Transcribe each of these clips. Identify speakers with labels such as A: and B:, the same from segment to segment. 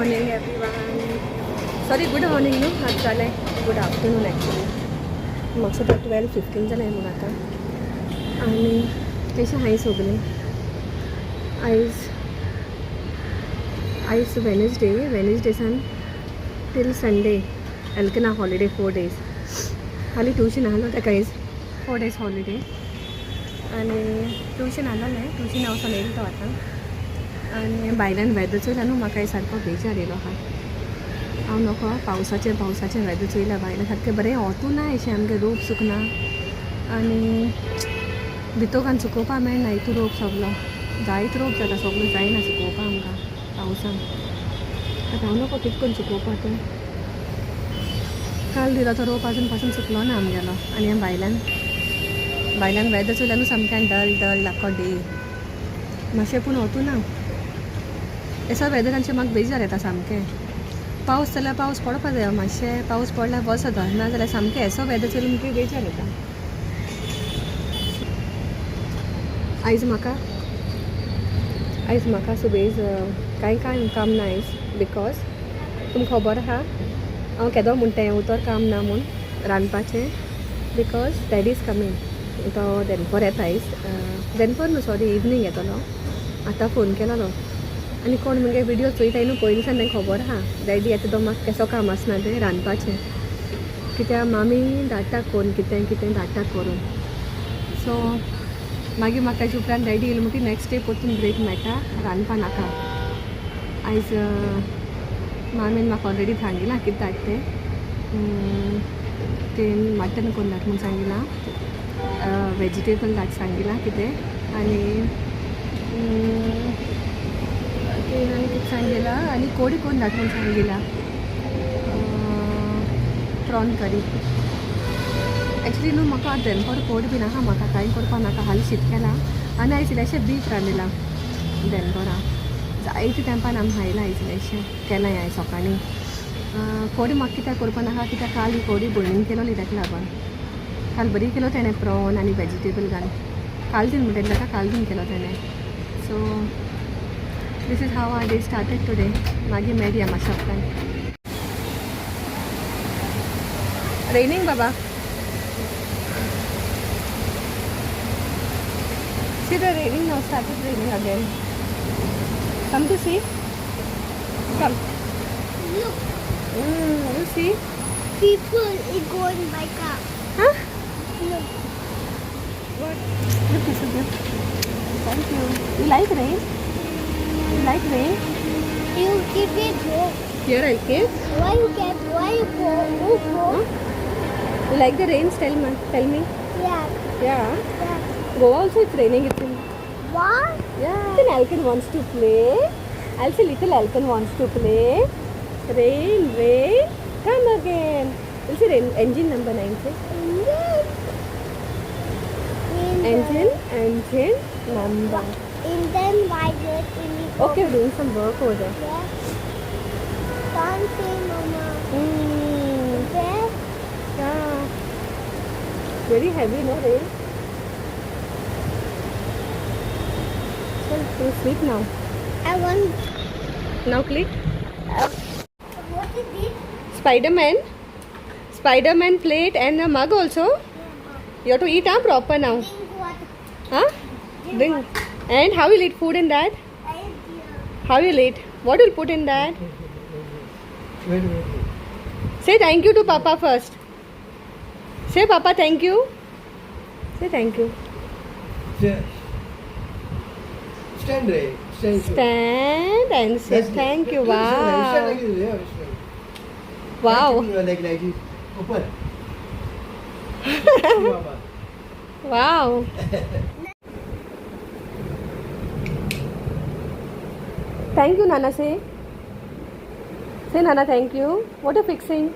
A: morning everyone. Sorry, good morning no, आज झालं आहे गुड आफ्टरनून ॲक्च्युली. मग सुद्धा 12:15 झालं आहे मग आता. आणि कशें हाय सगळीं. आयज वेनसडे टील संडे एलकना हॉलिडे 4 days. हालीं ट्युशन आहलो ताका आयज 4 days हॉलिडे. आनी ट्युशन आहलें ट्युशन वचून येयलो तो आतां. आनी भायल्यान वेदर चोयला न्हू म्हाका सारको बेजार येयलो आहा. हांव नको पावसाचें वेदर चोयला भायल्यान सारकें बरें वोतूं ना अशें आमगे रोप सुकना आनी भितोर सुकोवपा मेळना. हितू रोप सगलो जायत रोप जाता सगलो जायना सुकोवपा आमकां पावसान. आतां हांव नको कितें करून सुकोवपा तो. काल दिलो तो रोप आजून पासून सुकलो ना आमगेलो. आनी हांव भायल्यान वेदर चोयला न्हू सामकें डल आख्खो डे मातशें पूण वोतूं ना. ऐसा वेदरांचे म्हाका बेजार येता सामकें. पावस जाल्यार पावस पडपा जाय मातशें. पावस पडल्यार बस जाता ना जाल्यार सामकें ऐसो वेदर चोयलो म्हाका बेजार येता. आयज म्हाका सुबेज कांय काम ना आयज. बिकॉज तुमकां खबर आहा हांव केदो म्हणटा उतर काम ना म्हूण रांदपाचें. Because daddy is coming. तो दनपार येता आयज. दनपार न्हू सॉरी इवनींग येतलो. आतां फोन केलोलो आनी कोण मुगे विडियो चोयताय न्हू पयलींच्यान तांकां खबर आहा डॅडी येता तो म्हाका केसो काम आसना तें रांदपाचें. कित्याक मामी धाडटा कोण कितें धाडटा करून. सो मागीर म्हाका हेजे उपरांत डॅडी येयलो म्हणटी नेक्स्ट डे परतून ब्रेक मेळटा रांदपा नाका. आयज मामीन म्हाका ऑलरेडी सांगिलां कितें धाड तें मटन कोरून धाड म्हूण सांगिलां. वेजिटेबल धाड सांगिलां कितें. आनी कितें सांगिलां आनी कोडी कोरून धाड म्हूण सांगिलां. प्रॉन करी. एक्चुली न्हू म्हाका दनपार कोड बी नाका म्हाका कांय करपा नाका. हालीं शीत केलां आनी आयज इल्लेशें बीफ रांदिलां दनपारां. जायते तेंपान आमी खायलां आयज इल्लेशें केलां हांवें सकाळीं. कोडी म्हाका कित्याक करपा नाका कित्याक काल ही कोडी भयणीन केलोली ताका लागून. काल बरी केलो तेणें प्रॉन आनी वेजिटेबल घालून. काल दिन म्हणटा ताका काल दिन केलो तेणें. So this is how I day started today. मागीर मेळया मातशें वचून. रेनिंग बाबा. See the raining now, started raining again. Come to see. Come.
B: Look.
A: You see?
B: People is going by car.
A: Huh?
B: Look.
A: What? Look, this is good. Thank you. You like rain? You like rain?
B: You keep it home.
A: Here I keep.
B: Why you kept? Why you go?
A: Huh? You like the rains? Tell me.
B: Yeah.
A: Yeah.
B: Yeah.
A: Go also it's raining. It's in.
B: What?
A: Yeah. Little Alcon wants to play. I'll say little Alcon wants to play. Rain. Come again. We'll say rain. Engine number 9. Say. Engine number.
B: Indian Violet.
A: Okay, we're doing some work over there.
B: Yeah. Can't say, Mama. Where?
A: Yeah. Very heavy, no rain. So sleep now.
B: I want.
A: Now click.
B: What is it?
A: Spider-Man plate and a mug also. You have to eat proper now.
B: Drink water.
A: Huh? Drink. And how will eat food in that? How will eat? What will put in that?
C: Wait.
A: Say thank you to Papa first. Say Papa thank you. Say thank you.
C: Stand right.
A: Stand and say thank you. Wow. Wow.
C: Like this. Open.
A: Wow. Thank you, Nana. Say Nana, thank you. What are you fixing?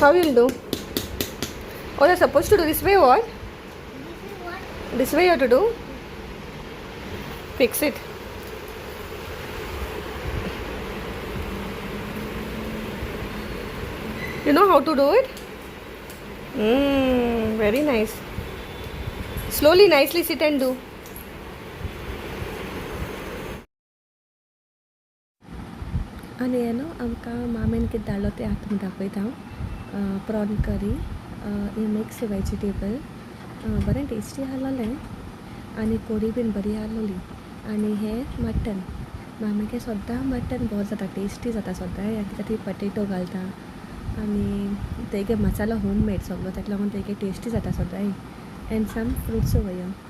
A: How will you do? Oh, you're supposed to do this way. What? This way you have to do. Fix it. You know how to do it? Very nice. Slowly, nicely sit and do. आनी हे न्हू आमकां मामेन कितें धाडलो तें आतां तुमकां दाखयता हांव प्रॉन करी ही मिक्स वेजिटेबल बरें टेस्टी आहलोलें आनी कोडी बीन बरी आहलोली आनी हें मटन मामेके सोद्दां मटन बहुत जाता टेस्टी जाता सोद्दां कित्याक ती पटेटो घालता आनी तेगे मसालो होम मेड सगळो ताका लागून तेगे टेस्टी जाता सोद्दां and some fruits over here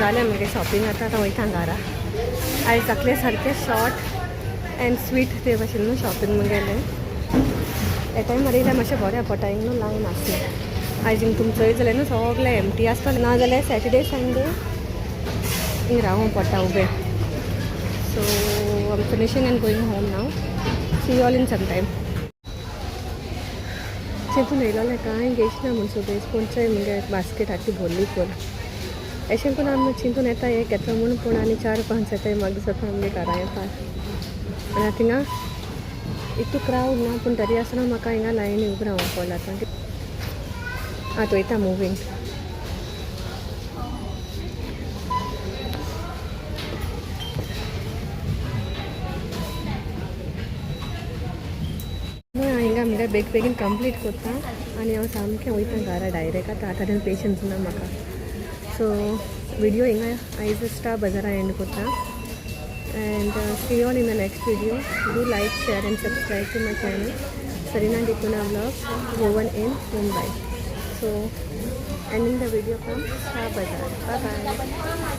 A: जालें मगे शॉपिंग आतां वयता घरा आयज जातलें सारकें शॉर्ट एंड स्वीट ते भाशेन न्हू शॉपिंग मुगेलें हे टायम मरे येयल्यार मातशें बरें पडटा हिंग न्हू लायन आसलें आयज हिंग तुमचो जाल्यार न्हू सगळें एमटी आसतलें ना जाल्यार सॅटर्डे संडे हिंग रावूं पडटा उबें so I am finishing and going home now see you all in some time चिंतून येयलोलें कांय घेयच ना म्हूण सुबेज कोणचोय मुगे बास्केट हाची भरली पूण अशें करून आमी चिंतून येता एक घेता म्हूण पूण आनी 4-5 येताय म्हाका दिसता आमगे घरा येता आनी आतां हिंगा इतू क्रावड ना पूण तरी आसतना म्हाका हिंगा लायनी उबें रावूंक पडला आतां वयता मुवींग हिंगा मुगे बेगीन कंप्लीट करता आनी हांव सामकें वयता घरा डायरेक्ट आतां पेशंस ना म्हाका सो व्हिडिओ हिंगा आयज स्टा बाजारा एंड करता and see all in the next video do like share and subscribe to my channel Sarina and Cunha vlog Goan in Mumbai so ending the video from स्टा बाजार बाय बाय